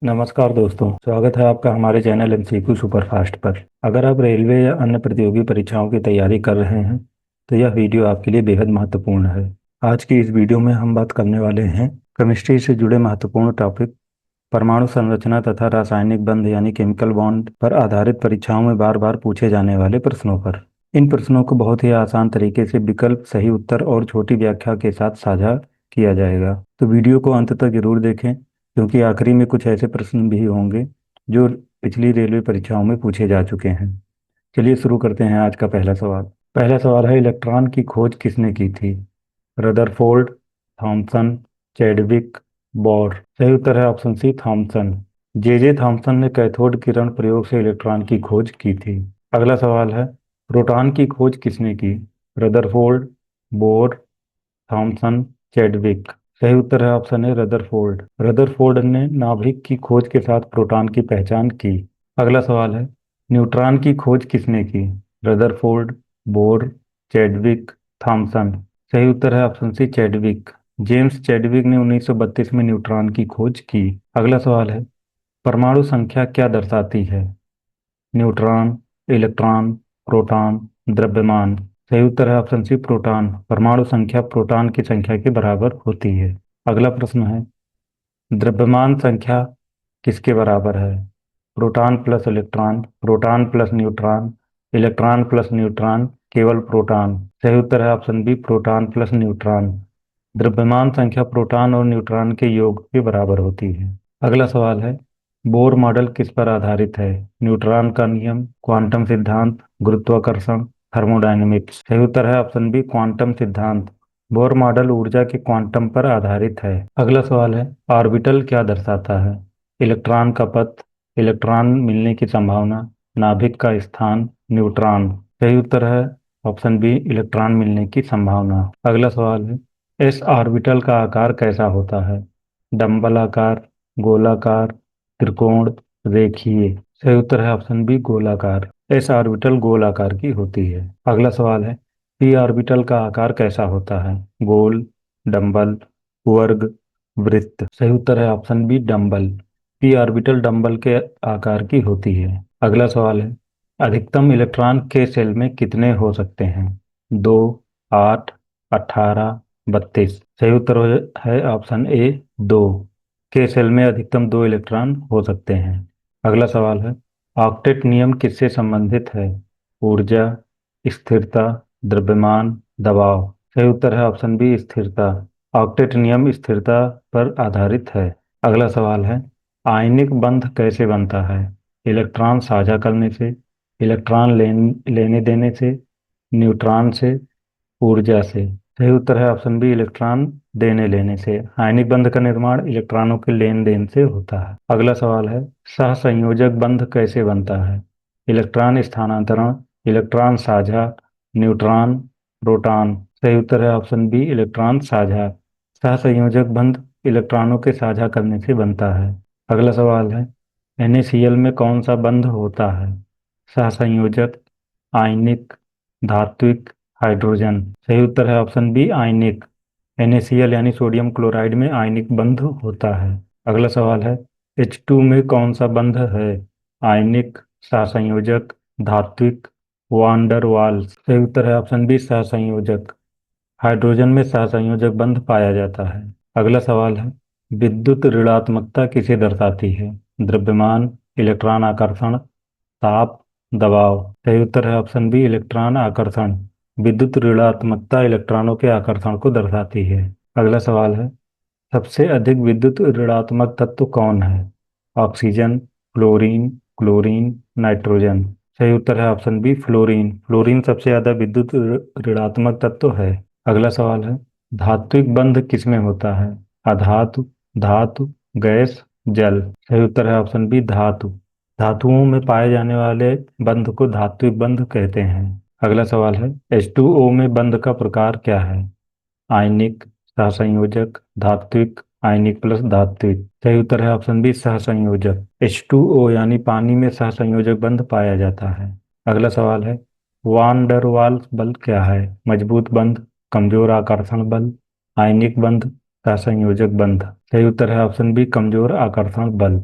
नमस्कार दोस्तों, स्वागत है आपका हमारे चैनल एमसीक्यू सुपरफास्ट पर। अगर आप रेलवे या अन्य प्रतियोगी परीक्षाओं की तैयारी कर रहे हैं तो यह वीडियो आपके लिए बेहद महत्वपूर्ण है। आज की इस वीडियो में हम बात करने वाले हैं केमिस्ट्री से जुड़े महत्वपूर्ण टॉपिक परमाणु संरचना तथा रासायनिक बंध यानी केमिकल बॉन्ड पर आधारित परीक्षाओं में बार बार पूछे जाने वाले प्रश्नों पर। इन प्रश्नों को बहुत ही आसान तरीके से विकल्प, सही उत्तर और छोटी व्याख्या के साथ साझा किया जाएगा, तो वीडियो को अंत तक जरूर देखें, क्योंकि आखिरी में कुछ ऐसे प्रश्न भी होंगे जो पिछली रेलवे परीक्षाओं में पूछे जा चुके हैं। चलिए शुरू करते हैं आज का पहला सवाल। पहला सवाल है, इलेक्ट्रॉन की खोज किसने की थी? Rutherford, Thomson, Chadwick, Bohr. सही उत्तर है option C, Thomson. J Thomson ने कैथोड किरण प्रयोग से इलेक्ट्रॉन की खोज की थी। अगला सवाल है, प्रोटॉन की खोज किसने की? Rutherford, Bohr, Thomson, Chadwick. सही उत्तर है ऑप्शन ए, रदरफोर्ड। रदरफोर्ड ने नाभिक की खोज के साथ प्रोटॉन की पहचान की। अगला सवाल है, न्यूट्रॉन की खोज किसने की? Rutherford, Bohr, Chadwick, Thomson. सही उत्तर है option C, Chadwick. James Chadwick ने 1932 में न्यूट्रॉन की खोज की। अगला सवाल है, परमाणु संख्या क्या दर्शाती है? न्यूट्रॉन, इलेक्ट्रॉन, प्रोटॉन, द्रव्यमान। सही उत्तर है ऑप्शन सी, प्रोटॉन। परमाणु संख्या प्रोटॉन की संख्या के बराबर होती है। अगला प्रश्न है, द्रव्यमान संख्या किसके बराबर है? Proton plus electron, proton plus neutron, electron plus neutron, केवल प्रोटॉन। सही उत्तर है option B, proton plus neutron. द्रव्यमान संख्या प्रोटॉन और न्यूट्रॉन के योग के बराबर होती है। अगला सवाल है, बोर मॉडल किस पर आधारित है? न्यूट्रॉन का नियम, क्वांटम सिद्धांत, गुरुत्वाकर्षण, थर्मोडायनेमिक्स। सही उत्तर है ऑप्शन बी, क्वांटम सिद्धांत। बोर मॉडल ऊर्जा के क्वांटम पर आधारित है। अगला सवाल है, ऑर्बिटल क्या दर्शाता है? इलेक्ट्रॉन का पथ, इलेक्ट्रॉन मिलने की संभावना, नाभिक का स्थान, न्यूट्रॉन। सही उत्तर है ऑप्शन बी, इलेक्ट्रॉन मिलने की संभावना। अगला सवाल है, एस ऑर्बिटल का आकार कैसा होता है? डंबल आकार, गोलाकार, त्रिकोण, रेखीय। सही उत्तर है ऑप्शन बी, गोलाकार। एस ऑर्बिटल गोल आकार की होती है। अगला सवाल है, पी ऑर्बिटल का आकार कैसा होता है? गोल, डंबल, वर्ग, वृत्त। सही उत्तर है option B, dumbbell. P orbital dumbbell के आकार की होती है। अगला सवाल है, अधिकतम इलेक्ट्रॉन के शेल में कितने हो सकते हैं? 2, 8, 18, 32। सही उत्तर है ऑप्शन ए, 2। के शेल में अधिकतम 2 इलेक्ट्रॉन हो सकते हैं। अगला सवाल है, ऑक्टेट नियम किससे संबंधित है? ऊर्जा, स्थिरता, द्रव्यमान, दबाव। सही उत्तर है ऑप्शन बी, स्थिरता। ऑक्टेट नियम स्थिरता पर आधारित है। अगला सवाल है, आयनिक बंध कैसे बनता है? इलेक्ट्रॉन साझा करने से, इलेक्ट्रॉन लेने देने से, न्यूट्रॉन से, ऊर्जा से। सही उत्तर है ऑप्शन बी, इलेक्ट्रॉन देने लेने से। आयनिक बंध का निर्माण इलेक्ट्रॉनों के लेन देन से होता है। अगला सवाल है, सहसंयोजक बंध कैसे बनता है? इलेक्ट्रॉन स्थानांतरण, इलेक्ट्रॉन साझा, न्यूट्रॉन, प्रोटॉन। सही उत्तर है ऑप्शन बी, इलेक्ट्रॉन साझा। सहसंयोजक बंध इलेक्ट्रॉनों के साझा करने से बनता है। अगला सवाल है, NaCl में कौन सा बंध होता है? सहसंयोजक, आयनिक, धात्विक, हाइड्रोजन। सही उत्तर है ऑप्शन बी, आयनिक। NaCl यानी सोडियम क्लोराइड में आयनिक बंध होता है। अगला सवाल है, H2 में कौन सा बंध है? आयनिक, सहसंयोजक, धात्विक, वांडर वाल्स। सही उत्तर है ऑप्शन बी, सहसंयोजक। हाइड्रोजन में सहसंयोजक बंध पाया जाता है। अगला सवाल है, विद्युत ऋणात्मकता किसे दर्शाती है? द्रव्यमान, इलेक्ट्रॉन आकर्षण, ताप, दबाव। सही उत्तर है ऑप्शन बी, इलेक्ट्रॉन आकर्षण। विद्युत ऋणात्मकता इलेक्ट्रॉनों के आकर्षण को दर्शाती है। अगला सवाल है, सबसे अधिक विद्युत ऋणात्मक तत्व कौन है? Oxygen, fluorine, chlorine, nitrogen. सही उत्तर है ऑप्शन बी, फ्लोरीन। फ्लोरीन सबसे ज्यादा विद्युत ऋणात्मक तत्व है। अगला सवाल है, धात्विक बंध किसमें होता है? अधातु, धातु, गैस, जल। सही उत्तर है ऑप्शन बी, धातु। धातुओं में पाए जाने वाले बंध को धात्विक बंध कहते हैं। अगला सवाल है, H2O में बंध का प्रकार क्या है? आयनिक, सहसंयोजक, धात्विक, आयनिक प्लस धात्विक। सही उत्तर है ऑप्शन बी, सहसंयोजक। H2O यानी पानी में सहसंयोजक बंध पाया जाता है। अगला सवाल है, वान डर वाल्स बल क्या है? मजबूत बंध, कमजोर आकर्षण बल, आयनिक बंध, सहसंयोजक बंध। सही उत्तर है ऑप्शन बी, कमजोर आकर्षण बल।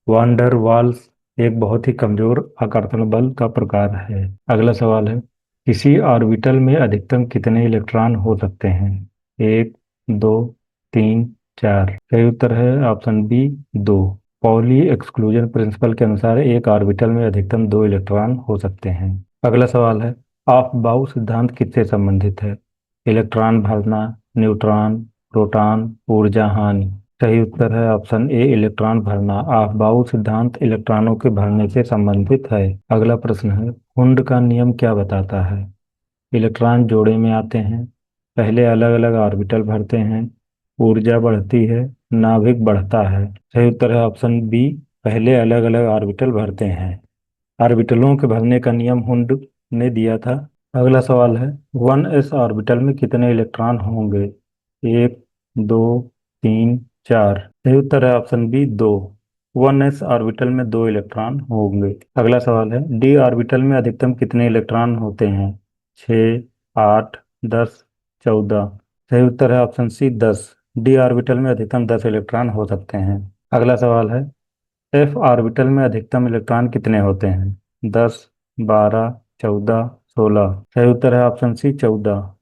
वांडर वाल्स एक बहुत ही कमजोर आकर्षण बल का प्रकार है। अगला सवाल है, किसी ऑर्बिटल में अधिकतम कितने इलेक्ट्रॉन हो सकते हैं? एक, दो, तीन, चार। सही उत्तर है ऑप्शन बी, दो। पॉली एक्सक्लूजन प्रिंसिपल के अनुसार एक ऑर्बिटल में अधिकतम दो इलेक्ट्रॉन हो सकते हैं। अगला सवाल है, ऑफ-बाउ सिद्धांत किससे संबंधित है? इलेक्ट्रॉन भरना, न्यूट्रॉन, प्रोटॉन, ऊर्जा हानि। सही उत्तर है ऑप्शन ए, इलेक्ट्रॉन भरना। ऑफ-बाउ सिद्धांत इलेक्ट्रॉनों के भरने से संबंधित है। अगला प्रश्न है, कुंड का नियम क्या बताता है? इलेक्ट्रॉन जोड़े में आते हैं, पहले अलग अलग ऑर्बिटल भरते हैं, ऊर्जा बढ़ती है, नाभिक बढ़ता है। सही उत्तर है ऑप्शन बी, पहले अलग अलग ऑर्बिटल भरते हैं। ऑर्बिटलों के भरने का नियम हुंड ने दिया था। अगला सवाल है, 1s ऑर्बिटल में कितने इलेक्ट्रॉन होंगे? एक, दो, तीन, चार। सही उत्तर है ऑप्शन बी, दो। 1s ऑर्बिटल में दो इलेक्ट्रॉन होंगे। अगला सवाल है, डी ऑर्बिटल में अधिकतम कितने इलेक्ट्रॉन होते हैं? छः, आठ, 10, 14। सही उत्तर है ऑप्शन सी, 10। डी ऑर्बिटल में अधिकतम 10 इलेक्ट्रॉन हो सकते हैं। अगला सवाल है, एफ ऑर्बिटल में अधिकतम इलेक्ट्रॉन कितने होते हैं? 10, 12, 14, 16। सही उत्तर है ऑप्शन सी, 14।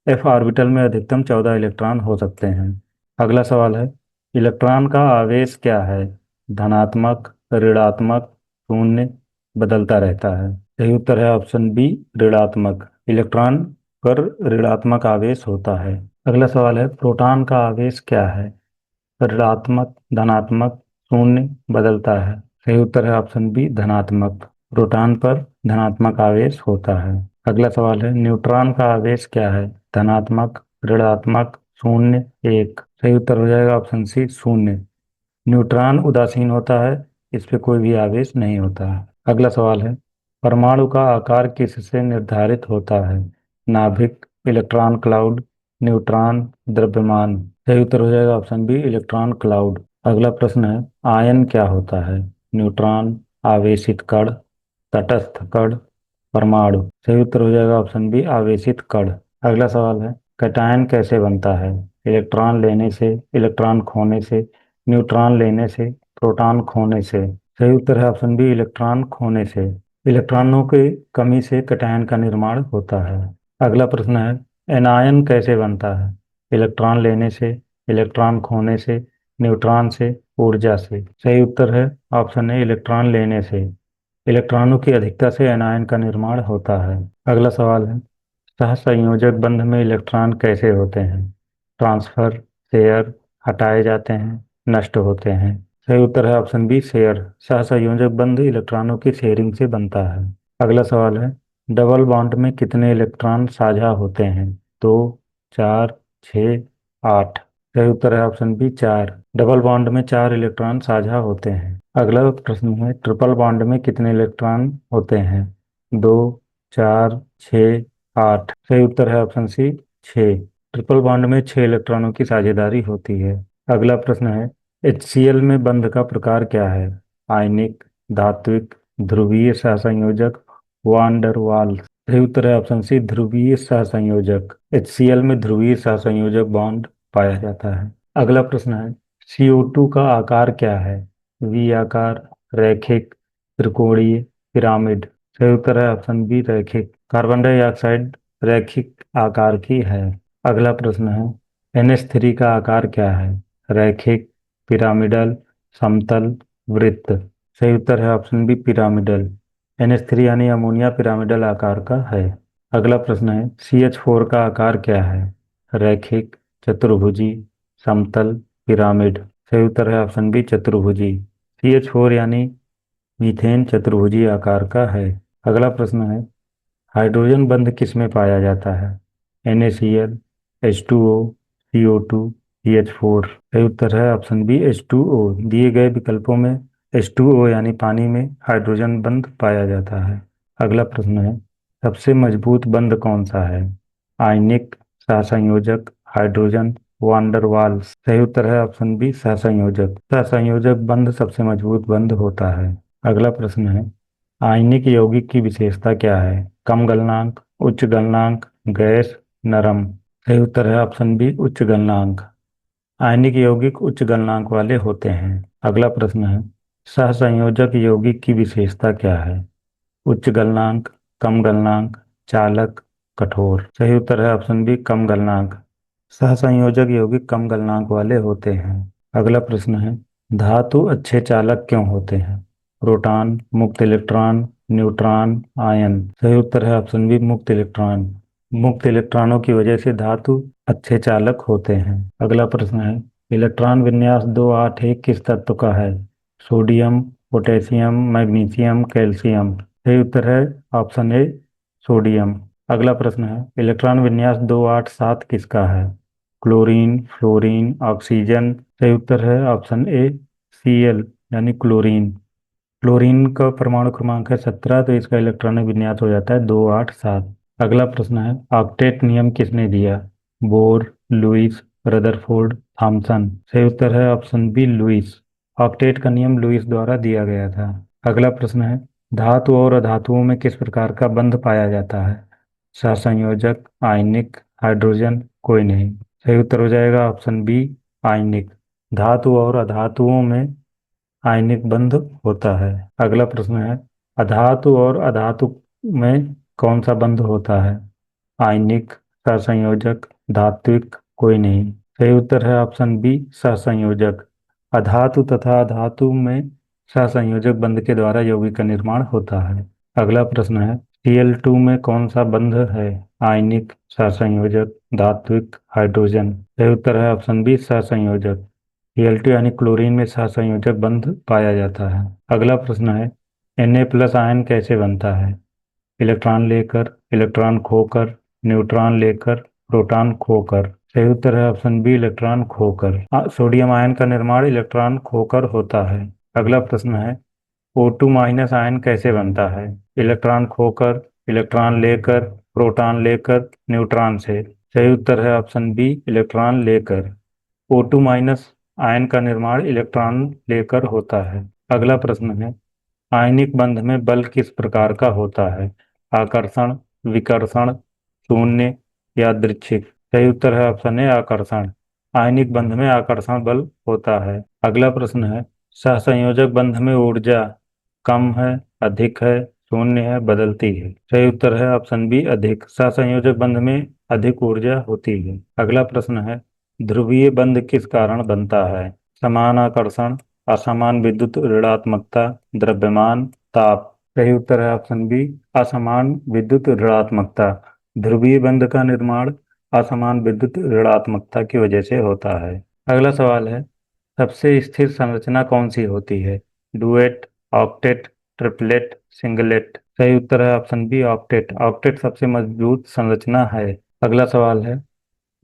एफ ऑर्बिटल में अधिकतम 14 इलेक्ट्रॉन हो सकते हैं। अगला सवाल है, इलेक्ट्रॉन का आवेश क्या है? धनात्मक, ऋणात्मक, शून्य, बदलता रहता है। सही उत्तर है ऑप्शन बी, ऋणात्मक। इलेक्ट्रॉन पर ऋणात्मक आवेश होता है। अगला सवाल है, प्रोटॉन का आवेश क्या है? ऋणात्मक, धनात्मक, शून्य, बदलता है। सही उत्तर है ऑप्शन बी, धनात्मक। प्रोटॉन पर धनात्मक आवेश होता है। अगला सवाल है, न्यूट्रॉन का आवेश क्या है? धनात्मक, ऋणात्मक, शून्य, एक। सही उत्तर हो जाएगा ऑप्शन सी, शून्य। न्यूट्रॉन उदासीन होता है, इस पे कोई भी आवेश नहीं होता है। अगला सवाल है, परमाणु का आकार किससे निर्धारित होता है? नाभिक, इलेक्ट्रॉन क्लाउड, न्यूट्रॉन, द्रव्यमान। सही उत्तर हो जाएगा ऑप्शन बी, इलेक्ट्रॉन क्लाउड। अगला प्रश्न है, आयन क्या होता है? न्यूट्रॉन, आवेशित कण, तटस्थ कण, परमाणु। सही उत्तर हो जाएगा ऑप्शन बी, आवेशित कण। अगला सवाल है, कैटायन कैसे बनता है? इलेक्ट्रॉन लेने से, इलेक्ट्रॉन खोने से, न्यूट्रॉन लेने से, प्रोटॉन खोने से। सही उत्तर है ऑप्शन बी, इलेक्ट्रॉन खोने से। इलेक्ट्रॉनों की कमी से कैटायन का निर्माण होता है। अगला प्रश्न है, एनायन कैसे बनता है? इलेक्ट्रॉन लेने से, इलेक्ट्रॉन खोने से, न्यूट्रॉन से, ऊर्जा से। सही उत्तर है ऑप्शन ए, इलेक्ट्रॉन लेने से। इलेक्ट्रॉनों की अधिकता से एनायन का निर्माण होता है। अगला सवाल है, सहसंयोजक बंध में इलेक्ट्रॉन कैसे होते हैं? ट्रांसफर, शेयर, हटाए जाते हैं, नष्ट होते हैं। सही उत्तर है ऑप्शन बी, शेयर। सहसंयोजक बंध इलेक्ट्रॉनों की शेयरिंग से बनता है। अगला सवाल है, डबल बॉन्ड में कितने इलेक्ट्रॉन साझा होते हैं? दो, चार, छः, आठ। सही उत्तर है ऑप्शन बी, चार। डबल बॉन्ड में चार इलेक्ट्रॉन साझा होते हैं। अगला प्रश्न है, ट्रिपल बॉन्ड में कितने इलेक्ट्रॉन होते हैं? दो, चार, छः, आठ। सही उत्तर है ऑप्शन सी, छः। ट्रिपल बॉन्ड में छः इलेक्ट्रॉनों की साझेदारी होती है। अगला प्रश्न है, HCl में बंध का प्रकार क्या है? आयनिक, धात्विक, ध्रुवीय सहसंयोजक, वान डर वाल्स। सही उत्तर है ऑप्शन सी, ध्रुवीय सहसंयोजक। HCl में ध्रुवीय सहसंयोजक बॉन्ड पाया जाता है। अगला प्रश्न है, CO2 का आकार क्या है? वी आकार, रैखिक, त्रिकोणीय, पिरामिड। सही उत्तर है ऑप्शन बी, रैखिक। कार्बन डाइऑक्साइड रैखिक आकार की है। अगला प्रश्न है, NH3 का आकार क्या है? रैखिक, पिरामिडल, समतल, वृत्त। सही उत्तर है ऑप्शन बी, पिरामिडल। NH3 यानी अमोनिया पिरामिडल आकार का है। अगला प्रश्न है, CH4 का आकार क्या है? रैखिक, चतुर्भुजी, समतल, पिरामिड। सही उत्तर है ऑप्शन बी, चतुर्भुजी। CH4 यानी मीथेन चतुर्भुजी आकार का है। अगला प्रश्न है, हाइड्रोजन बंध किस में पाया जाता है? NaCl, H2O, CO2, CH4। सही उत्तर है ऑप्शन बी, H2O। दिए गए विकल्पों में H2O यानी पानी में हाइड्रोजन बंध पाया जाता है। अगला प्रश्न है, सबसे मजबूत बंध कौन सा है? आयनिक, सहसंयोजक, हाइड्रोजन, वान डर वाल्स। सही उत्तर है ऑप्शन बी, सहसंयोजक। सहसंयोजक बंध सबसे मजबूत बंध होता है। अगला प्रश्न है, आयनिक यौगिक की विशेषता क्या है? कम गलनांक, उच्च गलनांक, गैस, नरम। सही उत्तर है ऑप्शन बी, उच्च गलनांक। आयनिक यौगिक उच्च गलनांक वाले होते हैं। अगला प्रश्न है, सहसंयोजक यौगिक की विशेषता क्या है? उच्च गलनांक, कम गलनांक, चालक, कठोर। सही उत्तर है ऑप्शन बी, कम गलनांक। सहसंयोजक यौगिक कम गलनांक वाले होते हैं। अगला प्रश्न है, धातु अच्छे चालक क्यों होते हैं? प्रोटॉन, मुक्त इलेक्ट्रॉन, न्यूट्रॉन, आयन। सही उत्तर है ऑप्शन बी, मुक्त इलेक्ट्रॉन। मुक्त इलेक्ट्रॉनों की वजह से धातु अच्छे चालक होते हैं। अगला प्रश्न है, इलेक्ट्रॉन विन्यास 281 किस तत्व का है? Sodium, potassium, magnesium, calcium. सही उत्तर है ऑप्शन ए, सोडियम। अगला प्रश्न है, इलेक्ट्रॉन विन्यास 287 किसका है? Chlorine, fluorine, oxygen. सही उत्तर है ऑप्शन ए, Cl यानी क्लोरीन। क्लोरीन का परमाणु क्रमांक है 17, तो इसका इलेक्ट्रॉनिक विन्यास हो जाता है 287। अगला प्रश्न है, ऑक्टेट नियम किसने दिया? Bohr, Lewis, Rutherford, Thomson. सही उत्तर है ऑप्शन बी, लुईस। ऑक्टेट का नियम लुईस द्वारा दिया गया था। अगला प्रश्न है, धातु और अधातुओं में किस प्रकार का बंध पाया जाता है? सहसंयोजक, आयनिक, हाइड्रोजन, कोई नहीं। सही उत्तर हो जाएगा ऑप्शन बी, आयनिक। धातु और अधातुओं में आयनिक बंध होता है। अगला प्रश्न है, अधातु और अधातु में कौन सा बंध होता है? आयनिक, सहसंयोजक, धात्विक, कोई नहीं। सही उत्तर है ऑप्शन बी, सहसंयोजक। अधातु तथा धातु में सहसंयोजक बंध के द्वारा यौगिक का निर्माण होता है। अगला प्रश्न है, Cl2 में कौन सा बंध है? आयनिक, सहसंयोजक, धात्विक, हाइड्रोजन। सही उत्तर है ऑप्शन बी, सहसंयोजक। Cl2 यानी क्लोरीन में सहसंयोजक बंध पाया जाता है। अगला प्रश्न है, Na+ आयन कैसे बनता है? इलेक्ट्रॉन लेकर, इलेक्ट्रॉन खोकर, न्यूट्रॉन लेकर, प्रोटॉन खोकर। सही उत्तर है ऑप्शन बी, इलेक्ट्रॉन खोकर। सोडियम आयन का निर्माण इलेक्ट्रॉन खोकर होता है। अगला प्रश्न है, O2- आयन कैसे बनता है? इलेक्ट्रॉन खोकर, इलेक्ट्रॉन लेकर, प्रोटॉन लेकर, न्यूट्रॉन से। सही उत्तर है ऑप्शन बी, इलेक्ट्रॉन लेकर। O2- आयन का निर्माण इलेक्ट्रॉन लेकर होता है। अगला प्रश्न है, आयनिक बंध में बल किस प्रकार का होता है? आकर्षण, विकर्षण, शून्य, यादृच्छिक। सही उत्तर है ऑप्शन ए, आकर्षण। आयनिक बंध में आकर्षण बल होता है। अगला प्रश्न है, सहसंयोजक बंध में ऊर्जा कम है, अधिक है, शून्य है, बदलती है। सही उत्तर है ऑप्शन बी, अधिक। सहसंयोजक बंध में अधिक ऊर्जा होती है। अगला प्रश्न है, ध्रुवीय बंध किस कारण बनता है? समान आकर्षण, असमान विद्युत ऋणात्मकता, द्रव्यमान, ताप। सही उत्तर है ऑप्शन बी, असमान विद्युत ऋणात्मकता। ध्रुवीय बंध का निर्माण असमान विद्युत ऋणात्मकता की वजह से होता है। अगला सवाल है, सबसे स्थिर संरचना कौन सी होती है? Duet, octet, triplet, singlet. सही उत्तर है ऑप्शन बी, ऑक्टेट। ऑक्टेट सबसे मजबूत संरचना है। अगला सवाल है,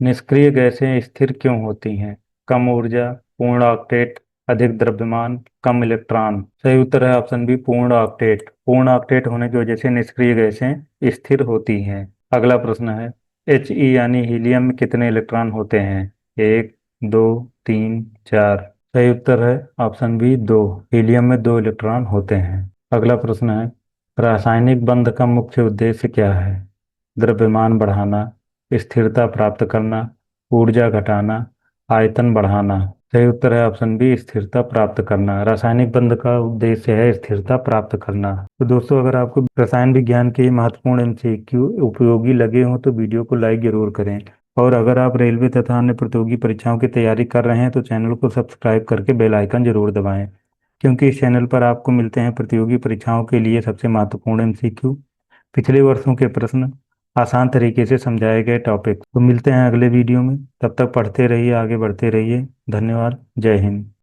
निष्क्रिय गैसें स्थिर क्यों होती हैं? कम ऊर्जा, पूर्ण ऑक्टेट, अधिक द्रव्यमान, कम इलेक्ट्रॉन। सही उत्तर है ऑप्शन बी, पूर्ण ऑक्टेट। पूर्ण ऑक्टेट होने की वजह से निष्क्रिय गैसें स्थिर होती हैं। अगला प्रश्न है, He यानी हीलियम में कितने इलेक्ट्रॉन होते हैं? एक, दो, तीन, चार। सही उत्तर है ऑप्शन बी, दो। हीलियम में दो इलेक्ट्रॉन होते हैं। अगला प्रश्न है, रासायनिक बंध का मुख्य उद्देश्य क्या है? द्रव्यमान बढ़ाना, स्थिरता प्राप्त करना, ऊर्जा घटाना, आयतन बढ़ाना। सही उत्तर है ऑप्शन बी, स्थिरता प्राप्त करना। रासायनिक बंध का उद्देश्य है स्थिरता प्राप्त करना। तो दोस्तों, अगर आपको रसायन विज्ञान के महत्वपूर्ण एमसीक्यू उपयोगी लगे हों तो वीडियो को लाइक जरूर करें। और अगर आप रेलवे तथा अन्य प्रतियोगी परीक्षाओं की तैयारी कर रहे हैं तो चैनल को सब्सक्राइब करके बेल आइकन जरूर दबाएं, क्योंकि इस चैनल पर आपको मिलते हैं प्रतियोगी परीक्षाओं के लिए सबसे महत्वपूर्ण एमसीक्यू, पिछले वर्षों के प्रश्न, आसान तरीके से समझाए गए टॉपिक। तो मिलते हैं अगले वीडियो में, तब तक पढ़ते रहिए, आगे बढ़ते रहिए। धन्यवाद। जय हिंद।